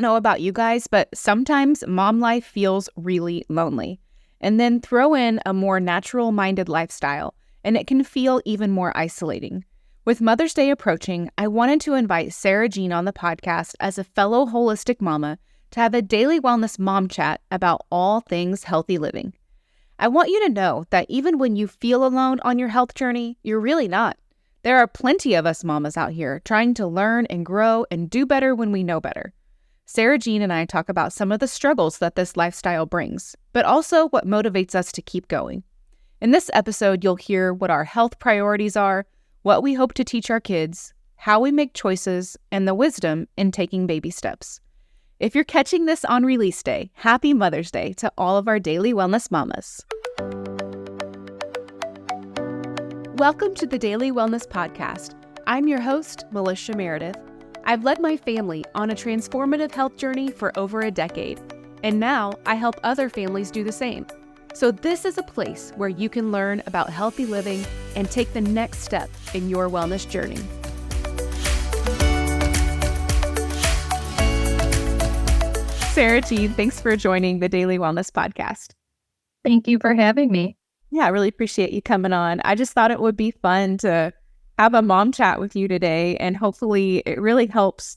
don't know about you guys, but sometimes mom life feels really lonely. And then throw in a more natural-minded lifestyle, and it can feel even more isolating. With Mother's Day approaching, I wanted to invite Sara Jean on the podcast as a fellow holistic mama to have a daily wellness mom chat about all things healthy living. I want you to know that even when you feel alone on your health journey, you're really not. There are plenty of us mamas out here trying to learn and grow and do better when we know better. Sara Jean and I talk about some of the struggles that this lifestyle brings, but also what motivates us to keep going. In this episode, you'll hear what our health priorities are, what we hope to teach our kids, how we make choices, and the wisdom in taking baby steps. If you're catching this on release day, happy Mother's Day to all of our daily wellness mamas. Welcome to the Daily Wellness Podcast. I'm your host, Melissa Meredith. I've led my family on a transformative health journey for over a decade, and now I help other families do the same. So this is a place where you can learn about healthy living and take the next step in your wellness journey. Sara Jean, thanks for joining the Daily Wellness Podcast. Thank you for having me. Yeah, I really appreciate you coming on. I just thought it would be fun to have a mom chat with you today, and hopefully it really helps,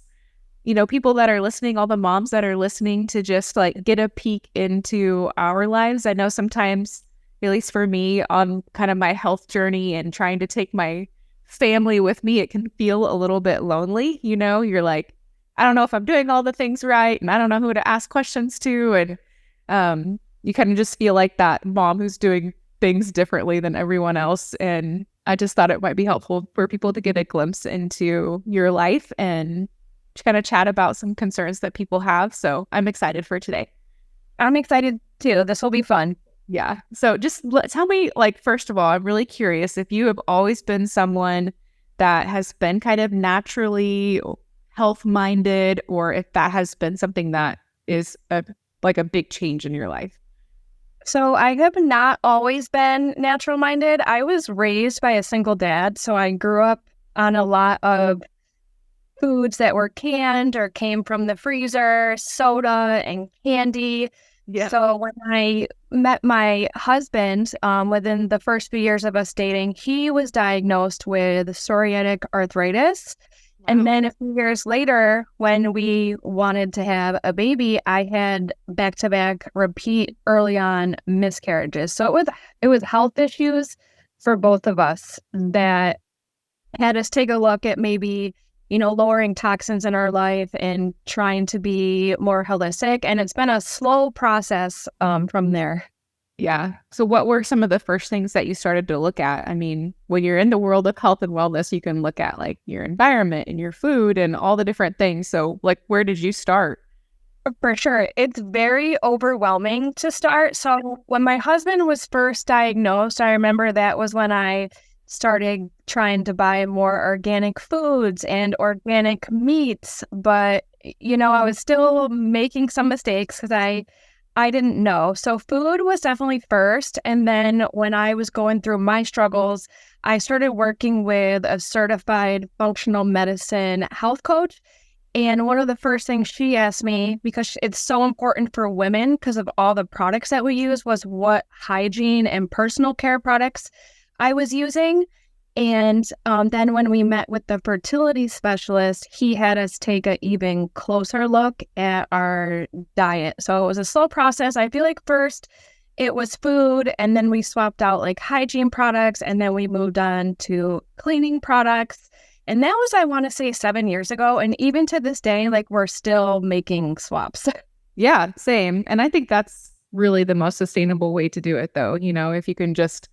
people that are listening, all the moms that are listening, to just get a peek into our lives. I know sometimes, at least for me, on kind of my health journey and trying to take my family with me, it can feel a little bit lonely. You're like, I don't know if I'm doing all the things right, and I don't know who to ask questions to. And you kind of just feel like that mom who's doing things differently than everyone else. And I just thought it might be helpful for people to get a glimpse into your life and kind of chat about some concerns that people have. So I'm excited for today. I'm excited too. This will be fun. Yeah. So just tell me, first of all, I'm really curious if you have always been someone that has been kind of naturally health-minded, or if that has been something that is a big change in your life. So I have not always been natural-minded. I was raised by a single dad, so I grew up on a lot of foods that were canned or came from the freezer, soda and candy. Yeah. So when I met my husband, within the first few years of us dating, he was diagnosed with psoriatic arthritis. Wow. And then a few years later, when we wanted to have a baby, I had back-to-back repeat early on miscarriages. So it was health issues for both of us that had us take a look at maybe, lowering toxins in our life and trying to be more holistic. And it's been a slow process from there. Yeah. So what were some of the first things that you started to look at? I mean, when you're in the world of health and wellness, you can look at your environment and your food and all the different things. So where did you start? For sure. It's very overwhelming to start. So when my husband was first diagnosed, I remember that was when I started trying to buy more organic foods and organic meats. But, I was still making some mistakes because I didn't know. So food was definitely first. And then when I was going through my struggles, I started working with a certified functional medicine health coach. And one of the first things she asked me, because it's so important for women because of all the products that we use, was what hygiene and personal care products I was using. And then when we met with the fertility specialist, he had us take an even closer look at our diet. So it was a slow process. I feel like first it was food, and then we swapped out hygiene products, and then we moved on to cleaning products. And that was, I want to say, 7 years ago. And even to this day, we're still making swaps. Yeah, same. And I think that's really the most sustainable way to do it, though. If you can just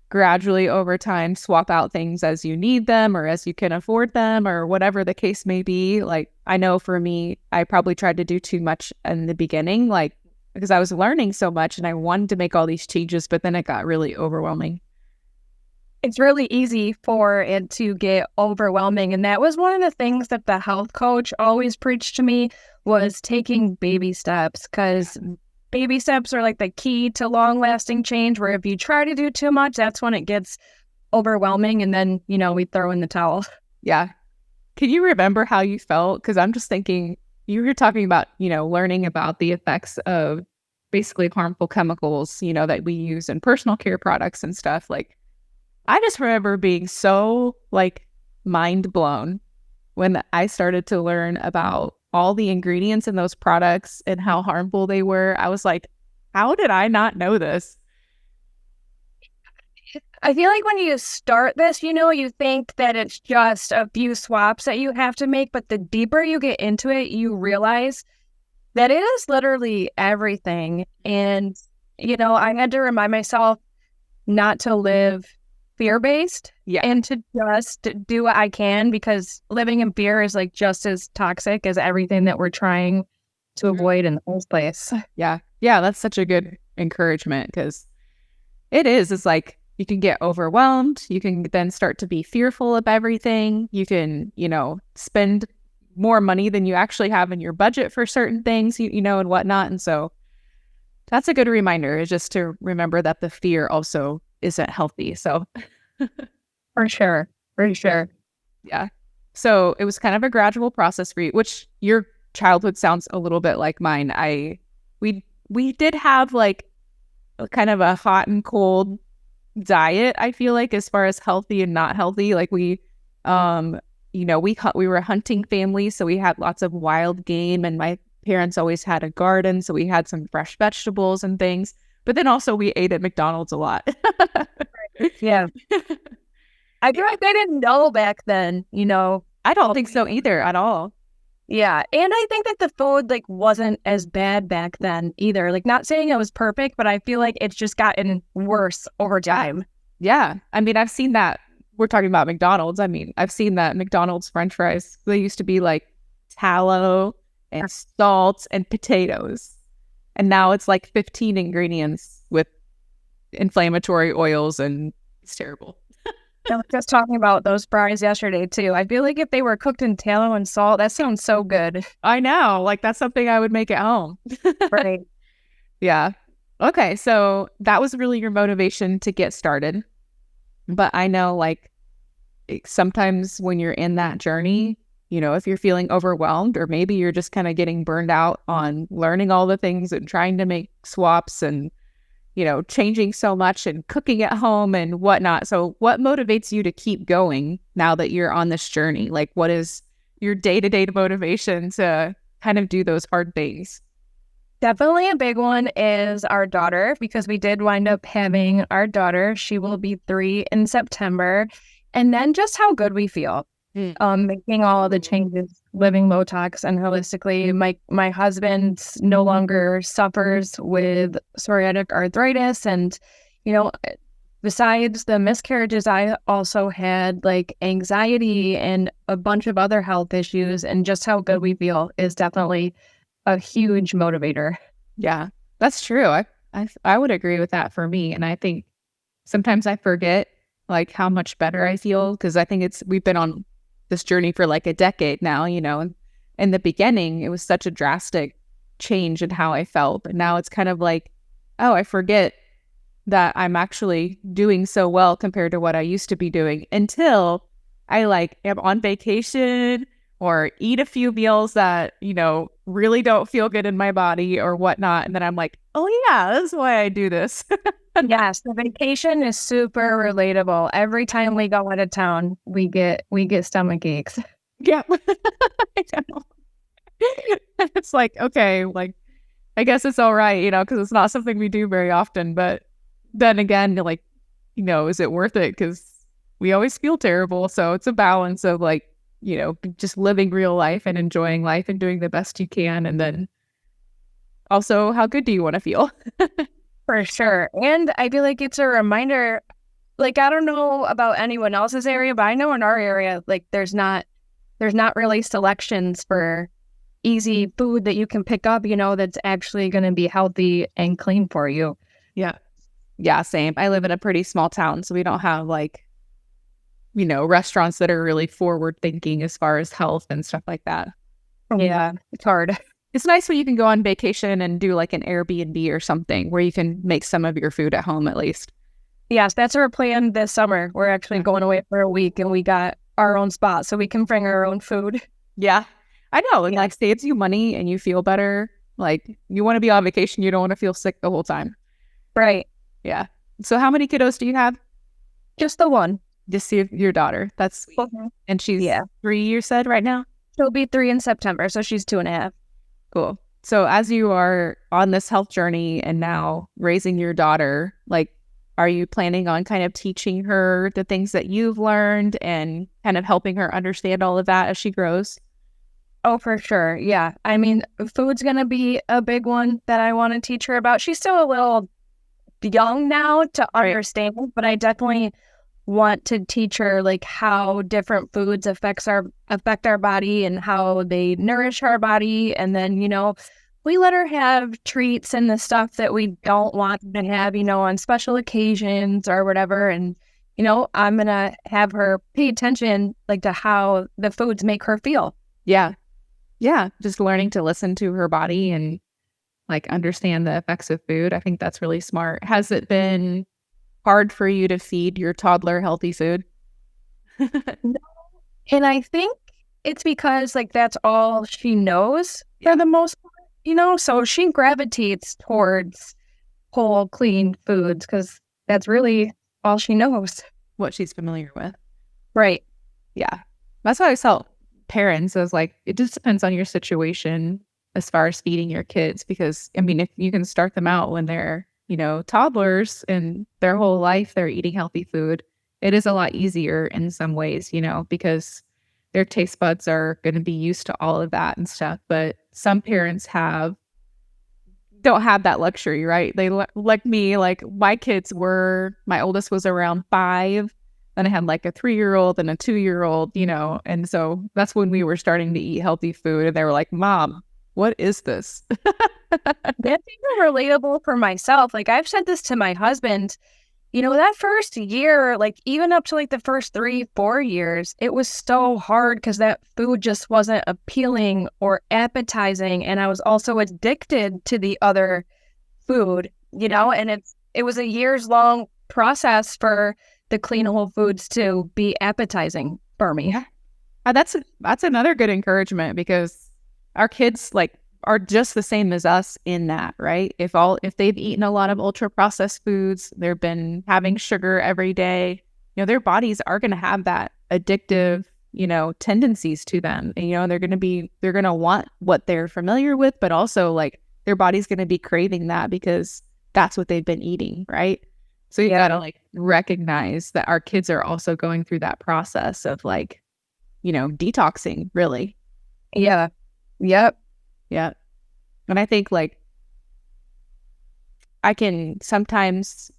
gradually over time swap out things as you need them or as you can afford them or whatever the case may be. I know for me, I probably tried to do too much in the beginning, because I was learning so much and I wanted to make all these changes, but then it got really overwhelming. It's really easy for it to get overwhelming. And that was one of the things that the health coach always preached to me, was taking baby steps, because baby steps are the key to long-lasting change, where if you try to do too much, that's when it gets overwhelming, and then, we throw in the towel. Yeah. Can you remember how you felt? Because I'm just thinking, you were talking about, learning about the effects of basically harmful chemicals, that we use in personal care products and stuff. Like, I just remember being so like mind blown when I started to learn about all the ingredients in those products and how harmful they were. I was like, how did I not know this? I feel like when you start this, you think that it's just a few swaps that you have to make, but the deeper you get into it, you realize that it is literally everything. And, I had to remind myself not to live fear-based and to just do what I can, because living in fear is like just as toxic as everything that we're trying to avoid in the first place. Yeah. Yeah. That's such a good encouragement, because it's like you can get overwhelmed. You can then start to be fearful of everything. You can, spend more money than you actually have in your budget for certain things, and whatnot. And so that's a good reminder, is just to remember that the fear also isn't healthy. So for sure. Yeah. So it was kind of a gradual process for you, which your childhood sounds a little bit like mine. We did have like kind of a hot and cold diet, I feel like, as far as healthy and not healthy. Like we were a hunting family, so we had lots of wild game, and my parents always had a garden, so we had some fresh vegetables and things. But then also we ate at McDonald's a lot. Yeah. I feel like they didn't know back then, I don't think so either at all. Yeah. And I think that the food like wasn't as bad back then either. Like, not saying it was perfect, but I feel like it's just gotten worse over time. Yeah. I mean, I've seen that. We're talking about McDonald's. I mean, I've seen that McDonald's French fries, they used to be like tallow and salt and potatoes. And now it's like 15 ingredients with inflammatory oils, and it's terrible. I was just talking about those fries yesterday too. I feel like if they were cooked in tallow and salt, that sounds so good. I know. Like, that's something I would make at home. Right. Yeah. Okay. So that was really your motivation to get started. But I know, like, sometimes when you're in that journey, if you're feeling overwhelmed, or maybe you're just kind of getting burned out on learning all the things and trying to make swaps and, changing so much and cooking at home and whatnot. So what motivates you to keep going now that you're on this journey? Like, what is your day-to-day motivation to kind of do those hard things? Definitely a big one is our daughter, because we did wind up having our daughter. She will be 3 in September. And then just how good we feel. Making all of the changes, living low tox and holistically. My husband no longer suffers with psoriatic arthritis, and besides the miscarriages, I also had like anxiety and a bunch of other health issues, and just how good we feel is definitely a huge motivator. Yeah, that's true. I would agree with that for me, and I think sometimes I forget like how much better I feel, because I think we've been on this journey for like a decade now, and in the beginning it was such a drastic change in how I felt, but now it's kind of like, oh, I forget that I'm actually doing so well compared to what I used to be doing, until I like am on vacation or eat a few meals that, really don't feel good in my body or whatnot. And then I'm like, oh yeah, that's why I do this. Yes, the vacation is super relatable. Every time we go out of town, we get stomach aches. Yeah. I know. It's like, okay, like, I guess it's all right, because it's not something we do very often. But then again, like, is it worth it? Because we always feel terrible. So it's a balance of like, just living real life and enjoying life and doing the best you can. And then also, how good do you want to feel? For sure. And I feel like it's a reminder, like, I don't know about anyone else's area, but I know in our area, like, there's not really selections for easy food that you can pick up, that's actually going to be healthy and clean for you. Yeah. Yeah, same. I live in a pretty small town, so we don't have like, restaurants that are really forward thinking as far as health and stuff like that. Yeah, it's hard. It's nice when you can go on vacation and do like an Airbnb or something where you can make some of your food at home at least. Yes, that's our plan this summer. We're actually going away for a week, and we got our own spot so we can bring our own food. Yeah. I know, and like saves you money and you feel better. Like you want to be on vacation, you don't want to feel sick the whole time. Right. Yeah. So how many kiddos do you have? Just the one. Just your daughter. That's sweet. Mhm. And she's 3, you said, right now? She'll be 3 in September, so she's 2.5. Cool. So as you are on this health journey and now raising your daughter, like, are you planning on kind of teaching her the things that you've learned and kind of helping her understand all of that as she grows? Oh, for sure. Yeah. I mean, food's going to be a big one that I want to teach her about. She's still a little young now to understand, but I definitely want to teach her like how different foods affect our body and how they nourish our body. And then, we let her have treats and the stuff that we don't want to have, on special occasions or whatever. And, I'm going to have her pay attention like to how the foods make her feel. Yeah. Yeah. Just learning to listen to her body and like understand the effects of food. I think that's really smart. Has it been hard for you to feed your toddler healthy food? No. And I think it's because like that's all she knows for the most part, so she gravitates towards whole, clean foods because that's really all she knows. What she's familiar with. Right. Yeah. That's what I tell parents. I was like, it just depends on your situation as far as feeding your kids, because I mean, if you can start them out when they're, toddlers and their whole life they're eating healthy food, it is a lot easier in some ways, because their taste buds are going to be used to all of that and stuff. But some parents don't have that luxury, right? They like me, like my oldest was around 5. Then I had like a 3-year-old and a 2-year-old, and so that's when we were starting to eat healthy food. And they were like, Mom, what is this? That's even relatable for myself. Like I've said this to my husband, that first year, like even up to like the first 3-4 years, it was so hard because that food just wasn't appealing or appetizing. And I was also addicted to the other food, and it was a years long process for the clean whole foods to be appetizing for me. Yeah. That's another good encouragement, because our kids like are just the same as us in that, right? If they've eaten a lot of ultra processed foods, they've been having sugar every day, their bodies are going to have that addictive, tendencies to them. And, they're going to want what they're familiar with, but also like their body's going to be craving that because that's what they've been eating, right? So you got to like recognize that our kids are also going through that process of like, detoxing, really. Yeah. Yep. Yeah. And I think like I can sometimes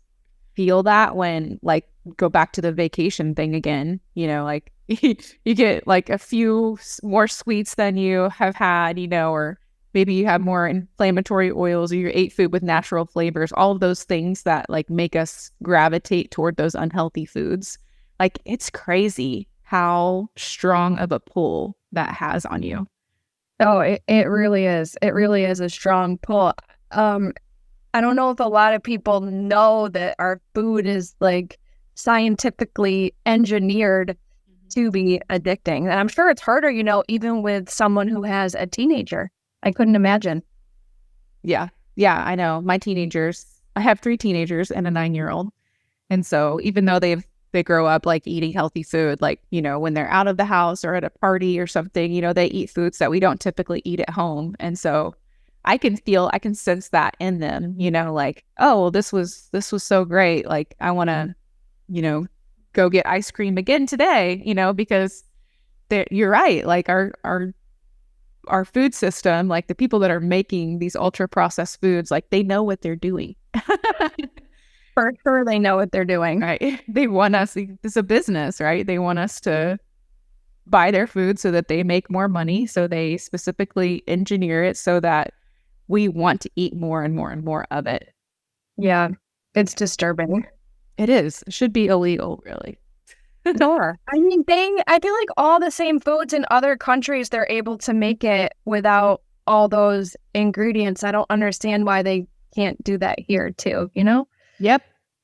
feel that when like go back to the vacation thing again, like you get like a few more sweets than you have had, or maybe you have more inflammatory oils, or you ate food with natural flavors, all of those things that like make us gravitate toward those unhealthy foods. Like it's crazy how strong of a pull that has on you. Oh, it really is. It really is a strong pull. I don't know if a lot of people know that our food is like scientifically engineered to be addicting. And I'm sure it's harder, even with someone who has a teenager. I couldn't imagine. Yeah. Yeah, I know. I have 3 teenagers and a 9-year-old. And so even though they grow up like eating healthy food, like, when they're out of the house or at a party or something, they eat foods that we don't typically eat at home. And so I can sense that in them, like, oh, well, this was so great. Like, I want to, go get ice cream again today, because you're right. Like our food system, like the people that are making these ultra processed foods, like they know what they're doing. For sure, they know what they're doing. Right. They want us, it's a business, right? They want us to buy their food so that they make more money. So they specifically engineer it so that we want to eat more and more and more of it. Yeah, it's disturbing. It is. It should be illegal, really. Sure. I mean, I feel like all the same foods in other countries, they're able to make it without all those ingredients. I don't understand why they can't do that here too, Yep.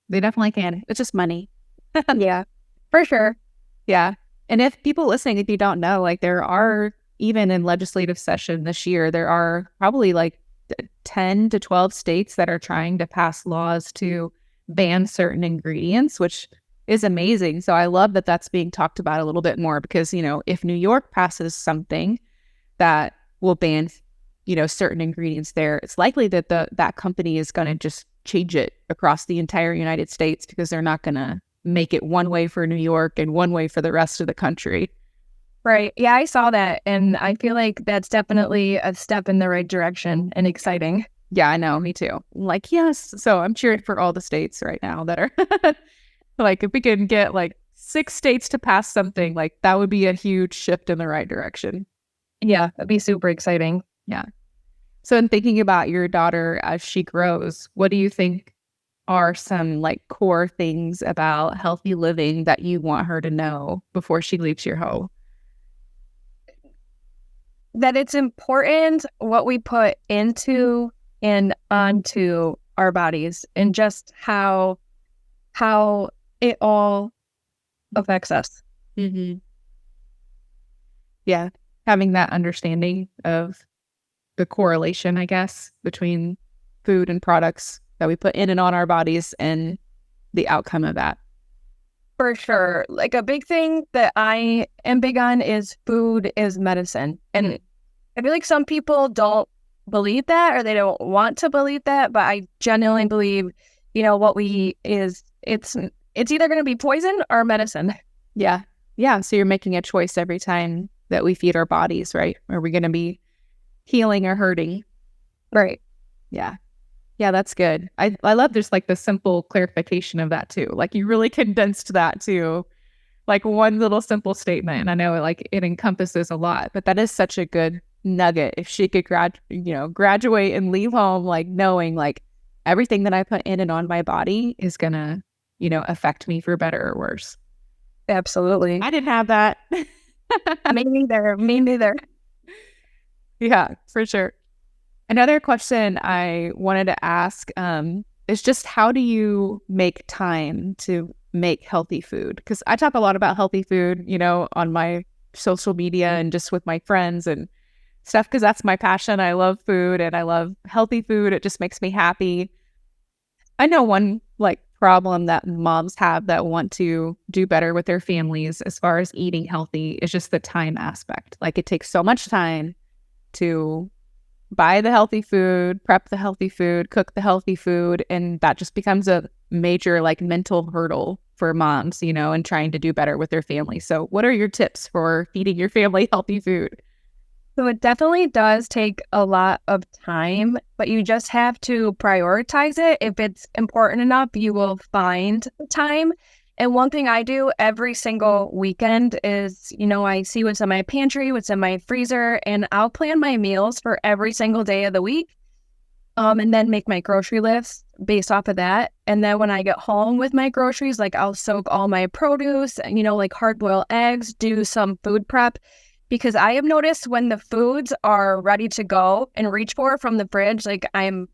They definitely can. It's just money. Yeah, for sure. Yeah. And if people listening, if you don't know, like there are even in legislative session this year, there are probably like 10 to 12 states that are trying to pass laws to ban certain ingredients, which is amazing. So I love that that's being talked about a little bit more because, if New York passes something that will ban, certain ingredients there, it's likely that that company is going to just change it across the entire United States because they're not going to make it one way for New York and one way for the rest of the country. Right. Yeah, I saw that. And I feel like that's definitely a step in the right direction and exciting. Yeah, I know. Me too. Like, yes. So I'm cheering for all the states right now that are like, if we can get like 6 states to pass something, like that would be a huge shift in the right direction. Yeah, that'd be super exciting. Yeah. So in thinking about your daughter as she grows, what do you think are some like core things about healthy living that you want her to know before she leaves your home? That it's important what we put into and onto our bodies and just how it all affects us. Mm-hmm. Yeah. Having that understanding of the correlation, I guess, between food and products that we put in and on our bodies and the outcome of that. For sure. Like a big thing that I am big on is food is medicine. And I feel like some people don't believe that or they don't want to believe that, but I genuinely believe, what we eat it's either going to be poison or medicine. Yeah. Yeah. So you're making a choice every time that we feed our bodies, right? Are we going to be healing or hurting? Right. Yeah. Yeah, that's good. I love just like the simple clarification of that too. Like you really condensed that to like one little simple statement. And I know like it encompasses a lot, but that is such a good nugget. If she could graduate and leave home like knowing like everything that I put in and on my body is gonna, affect me for better or worse. Absolutely. I didn't have that. Me neither. Yeah, for sure. Another question I wanted to ask is just how do you make time to make healthy food? Because I talk a lot about healthy food, on my social media and just with my friends and stuff, because that's my passion. I love food and I love healthy food. It just makes me happy. I know one like problem that moms have that want to do better with their families as far as eating healthy is just the time aspect. Like it takes so much time to buy the healthy food, prep the healthy food, cook the healthy food. And that just becomes a major like mental hurdle for moms, and trying to do better with their family. So what are your tips for feeding your family healthy food? So it definitely does take a lot of time, but you just have to prioritize it. If it's important enough, you will find the time. And one thing I do every single weekend is, I see what's in my pantry, what's in my freezer, and I'll plan my meals for every single day of the week. And then make my grocery list based off of that. And then when I get home with my groceries, like I'll soak all my produce, like hard-boiled eggs, do some food prep. Because I have noticed when the foods are ready to go and reach for from the fridge, like I'm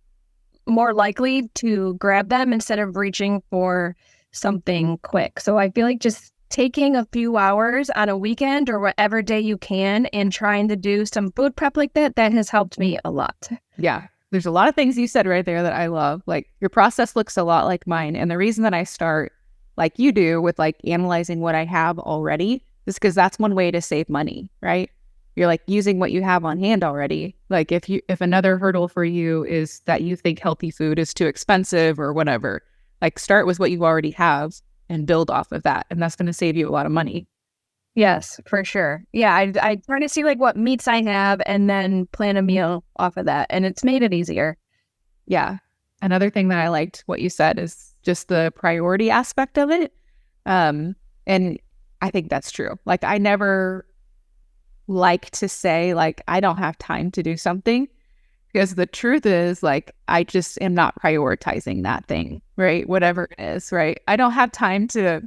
more likely to grab them instead of reaching for something quick. So I feel like just taking a few hours on a weekend or whatever day you can and trying to do some food prep like that has helped me a lot. Yeah. There's a lot of things you said right there that I love. Like your process looks a lot like mine. And the reason that I start like you do with like analyzing what I have already is because that's one way to save money, right? You're like using what you have on hand already. Like if another hurdle for you is that you think healthy food is too expensive or whatever, like start with what you already have and build off of that. And that's going to save you a lot of money. Yes, for sure. Yeah, I try to see like what meats I have and then plan a meal off of that. And it's made it easier. Yeah. Another thing that I liked what you said is just the priority aspect of it. And I think that's true. Like I never like to say like, I don't have time to do something because the truth is like, I just am not prioritizing that thing, right? Whatever it is, right? I don't have time to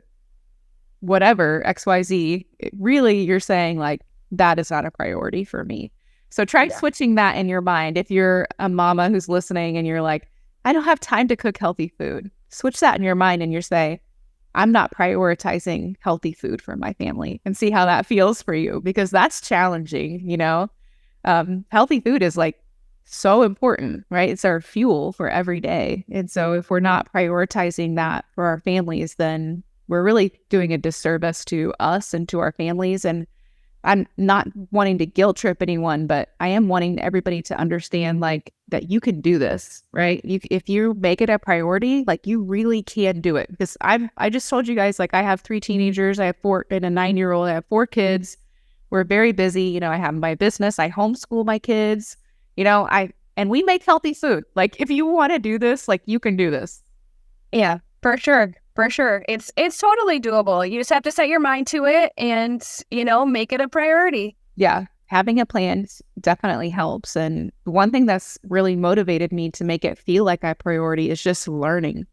whatever, XYZ. Really, you're saying like, that is not a priority for me. So try switching that in your mind. If you're a mama who's listening and you're like, I don't have time to cook healthy food, switch that in your mind and you're say, I'm not prioritizing healthy food for my family, and see how that feels for you, because that's challenging, healthy food is like so important, right? It's our fuel for every day. And so if we're not prioritizing that for our families, then we're really doing a disservice to us and to our families. And I'm not wanting to guilt trip anyone, but I am wanting everybody to understand like that you can do this, right? If you make it a priority, like you really can do it. Because I just told you guys, like I have 3 teenagers, I have 4 and a 9-year-old, I have 4 kids. We're very busy. I have my business, I homeschool my kids, and we make healthy food. Like if you want to do this, like you can do this. Yeah, for sure. For sure. It's totally doable. You just have to set your mind to it and, make it a priority. Yeah. Having a plan definitely helps. And one thing that's really motivated me to make it feel like a priority is just learning.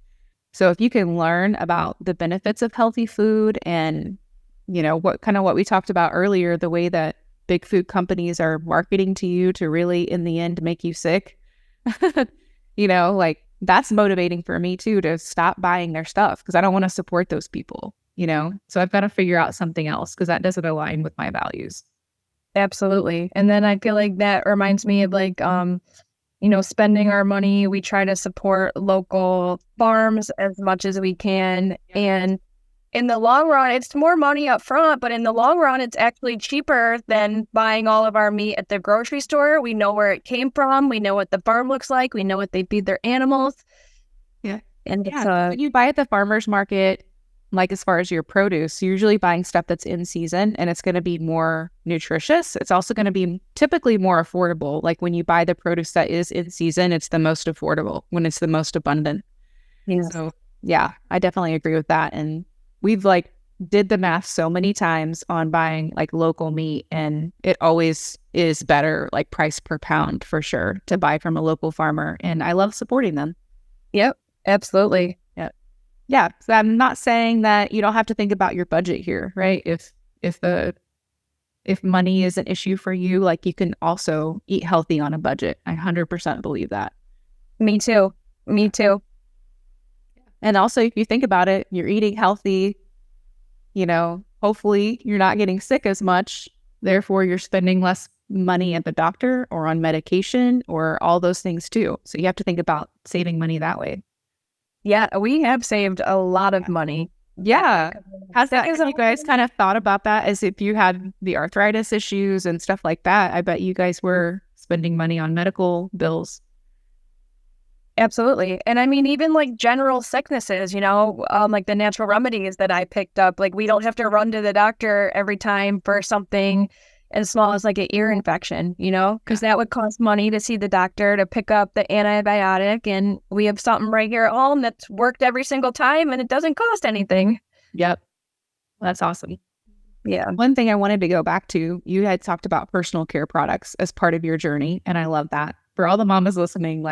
So if you can learn about the benefits of healthy food and, what we talked about earlier, the way that big food companies are marketing to you to really, in the end, make you sick, like that's motivating for me too, to stop buying their stuff because I don't want to support those people, So I've got to figure out something else because that doesn't align with my values. Absolutely. And then I feel like that reminds me of like, spending our money. We try to support local farms as much as we can. And in the long run, it's more money up front, but in the long run, it's actually cheaper than buying all of our meat at the grocery store. We know where it came from. We know what the farm looks like. We know what they feed their animals. Yeah. And when you buy at the farmer's market, like as far as your produce, you're usually buying stuff that's in season and it's going to be more nutritious. It's also going to be typically more affordable. Like when you buy the produce that is in season, it's the most affordable when it's the most abundant. Yes. So yeah, I definitely agree with that. And we've did the math so many times on buying like local meat, and it always is better, like price per pound for sure, to buy from a local farmer. And I love supporting them. Yep, absolutely. Yeah. So I'm not saying that you don't have to think about your budget here, right? If money is an issue for you, like you can also eat healthy on a budget. I 100% believe that. Me too. And also, if you think about it, you're eating healthy, hopefully you're not getting sick as much. Therefore, you're spending less money at the doctor or on medication or all those things too. So you have to think about saving money that way. Yeah, we have saved a lot of money. Yeah. Have you guys kind of thought about that as if you had the arthritis issues and stuff like that? I bet you guys were spending money on medical bills. Absolutely. And I mean, even like general sicknesses, like the natural remedies that I picked up, like we don't have to run to the doctor every time for something as small as like an ear infection, because that would cost money to see the doctor to pick up the antibiotic. And we have something right here at home that's worked every single time and it doesn't cost anything. Yep. That's awesome. Yeah. One thing I wanted to go back to, you had talked about personal care products as part of your journey. And I love that. For all the mamas listening,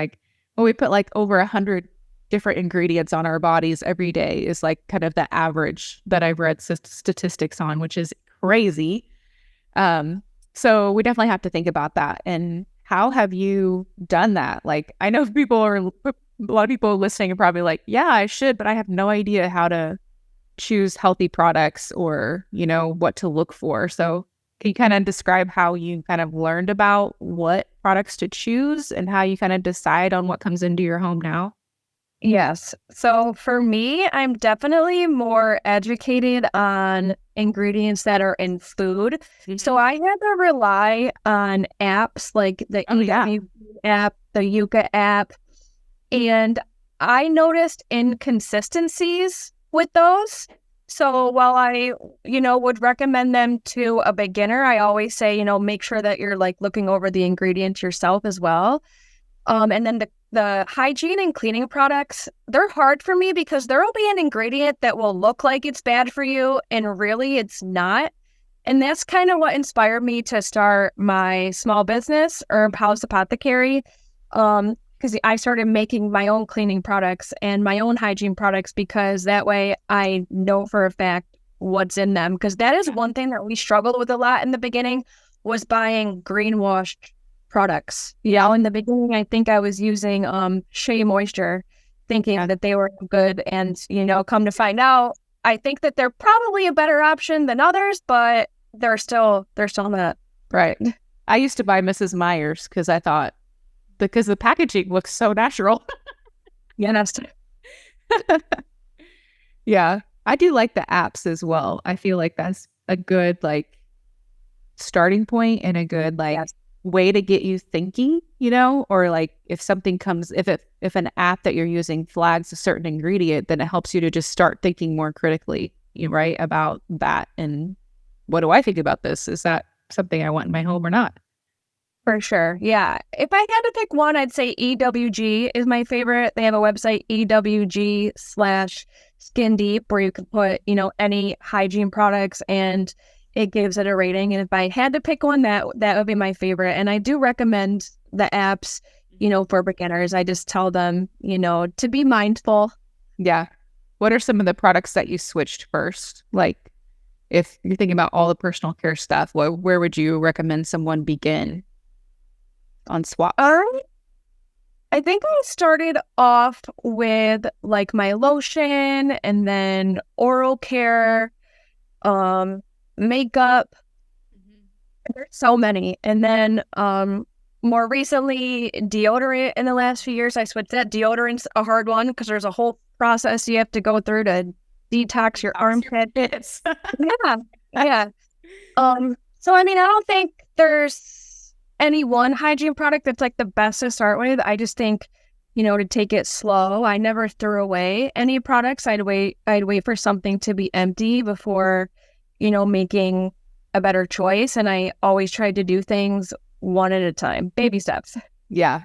we put like over 100 different ingredients on our bodies every day is like kind of the average that I've read statistics on, which is crazy. So we definitely have to think about that. And how have you done that? Like, I know a lot of people listening are probably like, yeah, I should, but I have no idea how to choose healthy products or, what to look for. So can you kind of describe how you kind of learned about what products to choose and how you kind of decide on what comes into your home now? Yes. So for me, I'm definitely more educated on ingredients that are in food. Mm-hmm. So I had to rely on apps like the app, the Yuka app, and I noticed inconsistencies with those. So while I, would recommend them to a beginner, I always say, make sure that you're like looking over the ingredients yourself as well. And then the hygiene and cleaning products, they're hard for me because there will be an ingredient that will look like it's bad for you and really it's not. And that's kind of what inspired me to start my small business, Herb House Apothecary, because I started making my own cleaning products and my own hygiene products because that way I know for a fact what's in them. Because that is one thing that we struggled with a lot in the beginning was buying greenwashed products. Yeah, in the beginning, I think I was using Shea Moisture, thinking that they were good. And, come to find out, I think that they're probably a better option than others, but they're still not. Right. I used to buy Mrs. Meyer's because the packaging looks so natural. Yes. Yeah. I do like the apps as well. I feel like that's a good like starting point and a good like way to get you thinking, or like if an app that you're using flags a certain ingredient, then it helps you to just start thinking more critically, right, about that. And what do I think about this? Is that something I want in my home or not? For sure. Yeah. If I had to pick one, I'd say EWG is my favorite. They have a website, EWG/Skin Deep, where you can put, any hygiene products and it gives it a rating. And if I had to pick one, that would be my favorite. And I do recommend the apps, for beginners. I just tell them, to be mindful. Yeah. What are some of the products that you switched first? Like if you're thinking about all the personal care stuff, where would you recommend someone begin on swap? I think I started off with like my lotion and then oral care, makeup. There's so many. And then more recently, deodorant in the last few years, I switched that. Deodorant's a hard one because there's a whole process you have to go through to detox your armpits. Yeah. So, I don't think there's any one hygiene product that's like the best to start with. I just think, to take it slow. I never threw away any products. I'd wait for something to be empty before, making a better choice. And I always tried to do things one at a time, baby steps. Yeah.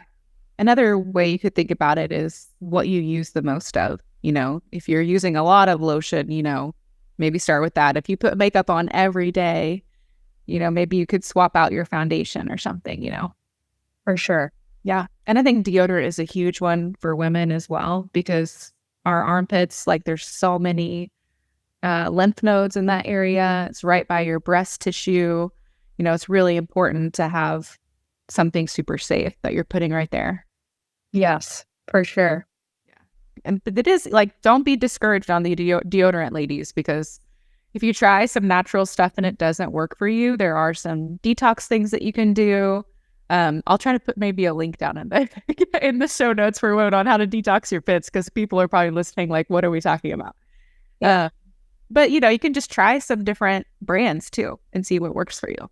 Another way you could think about it is what you use the most of. If you're using a lot of lotion, maybe start with that. If you put makeup on every day, maybe you could swap out your foundation or something, For sure. Yeah. And I think deodorant is a huge one for women as well, because our armpits, like there's so many lymph nodes in that area. It's right by your breast tissue. It's really important to have something super safe that you're putting right there. Yes, for sure. But it is like, don't be discouraged on the deodorant, ladies, because if you try some natural stuff and it doesn't work for you, there are some detox things that you can do. I'll try to put maybe a link down in the show notes for women on how to detox your pits, because people are probably listening like, what are we talking about? Yeah. But, you can just try some different brands too and see what works for you.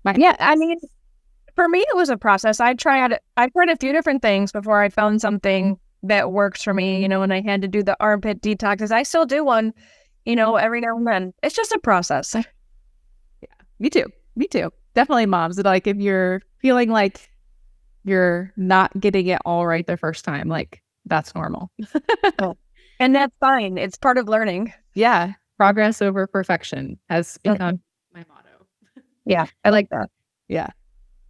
For me, it was a process. I tried a few different things before I found something that works for me, and I had to do the armpit detoxes. I still do one, every now and then. It's just a process. Yeah, me too. Definitely moms. Like if you're feeling like you're not getting it all right the first time, like that's normal. And that's fine. It's part of learning. Yeah. Progress over perfection has become my motto. Yeah, I like that. Yeah.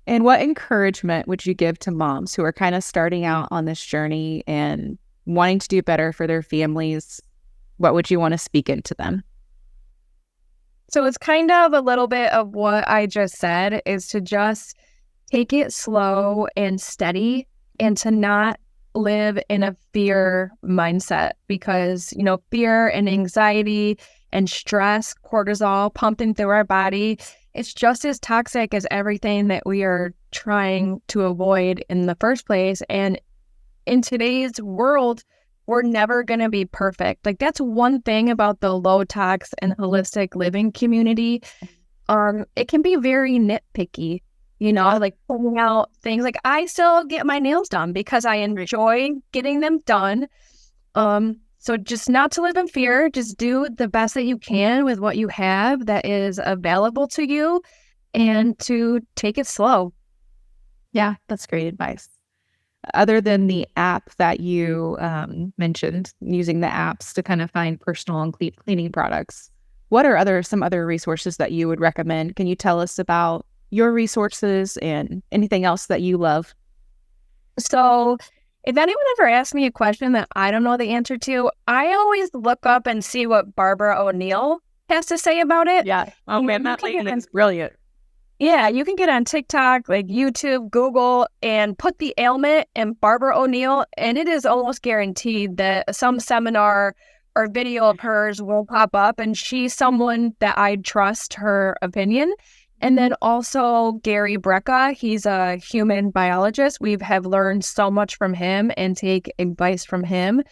And what encouragement would you give to moms who are kind of starting out on this journey and wanting to do better for their families? What would you want to speak into them? So it's kind of a little bit of what I just said, is to just take it slow and steady and to not live in a fear mindset, because, fear and anxiety and stress, cortisol pumping through our body, it's just as toxic as everything that we are trying to avoid in the first place. And in today's world, we're never going to be perfect. Like that's one thing about the low tox and holistic living community. It can be very nitpicky, like pulling out things. Like I still get my nails done because I enjoy getting them done. So just not to live in fear, just do the best that you can with what you have that is available to you, and to take it slow. Yeah, that's great advice. Other than the app that you mentioned, using the apps to kind of find personal and cleaning products, what are some other resources that you would recommend? Can you tell us about your resources and anything else that you love? So if anyone ever asks me a question that I don't know the answer to, I always look up and see what Barbara O'Neill has to say about it. Yeah. Oh man, that lady is brilliant. Yeah, you can get on TikTok, like YouTube, Google, and put the ailment and Barbara O'Neill, and it is almost guaranteed that some seminar or video of hers will pop up, and she's someone that I trust her opinion. And then also Gary Brecka, he's a human biologist. We have learned so much from him and take advice from him.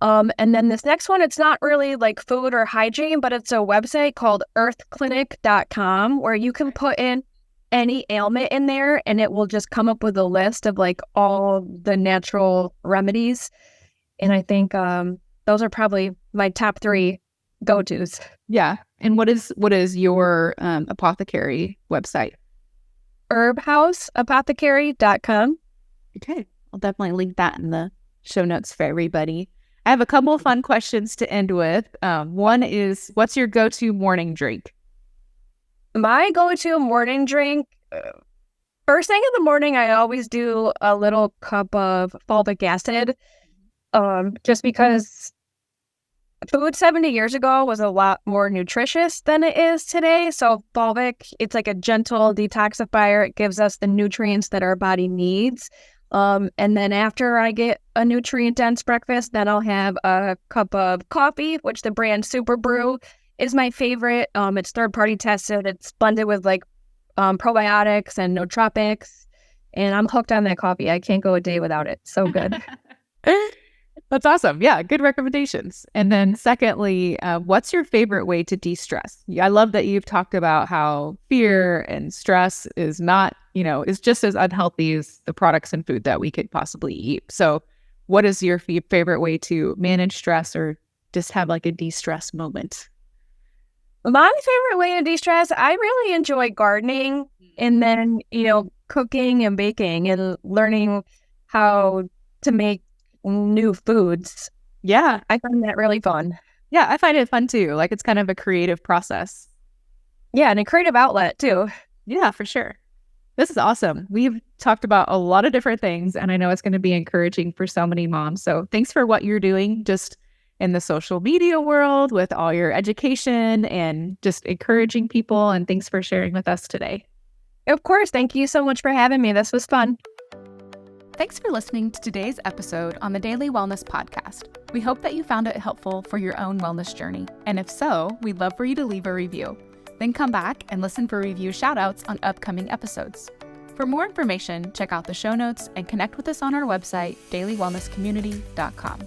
And then this next one, it's not really like food or hygiene, but it's a website called earthclinic.com where you can put in any ailment in there and it will just come up with a list of like all the natural remedies. And I think those are probably my top 3 go-tos. Yeah. And what is your apothecary website? herbhouseapothecary.com. Okay. I'll definitely link that in the show notes for everybody. I have a couple of fun questions to end with. One is, what's your go-to morning drink? My go-to morning drink, first thing in the morning, I always do a little cup of fulvic acid, just because food 70 years ago was a lot more nutritious than it is today. So fulvic, it's like a gentle detoxifier. It gives us the nutrients that our body needs. And then after I get a nutrient-dense breakfast, then I'll have a cup of coffee, which the brand Super Brew is my favorite. It's third-party tested. It's blended with like probiotics and nootropics. And I'm hooked on that coffee. I can't go a day without it. So good. That's awesome. Yeah, good recommendations. And then secondly, what's your favorite way to de-stress? I love that you've talked about how fear and stress is not, is just as unhealthy as the products and food that we could possibly eat. So what is your favorite way to manage stress or just have like a de-stress moment? My favorite way to de-stress, I really enjoy gardening and then, cooking and baking and learning how to make new foods. Yeah. I find that really fun. Yeah, I find it fun too. Like it's kind of a creative process. Yeah, and a creative outlet too. Yeah, for sure. This is awesome. We've talked about a lot of different things, and I know it's going to be encouraging for so many moms. So thanks for what you're doing just in the social media world with all your education and just encouraging people. And thanks for sharing with us today. Of course. Thank you so much for having me. This was fun. Thanks for listening to today's episode on the Daily Wellness Podcast. We hope that you found it helpful for your own wellness journey. And if so, we'd love for you to leave a review. Then come back and listen for review shoutouts on upcoming episodes. For more information, check out the show notes and connect with us on our website, dailywellnesscommunity.com.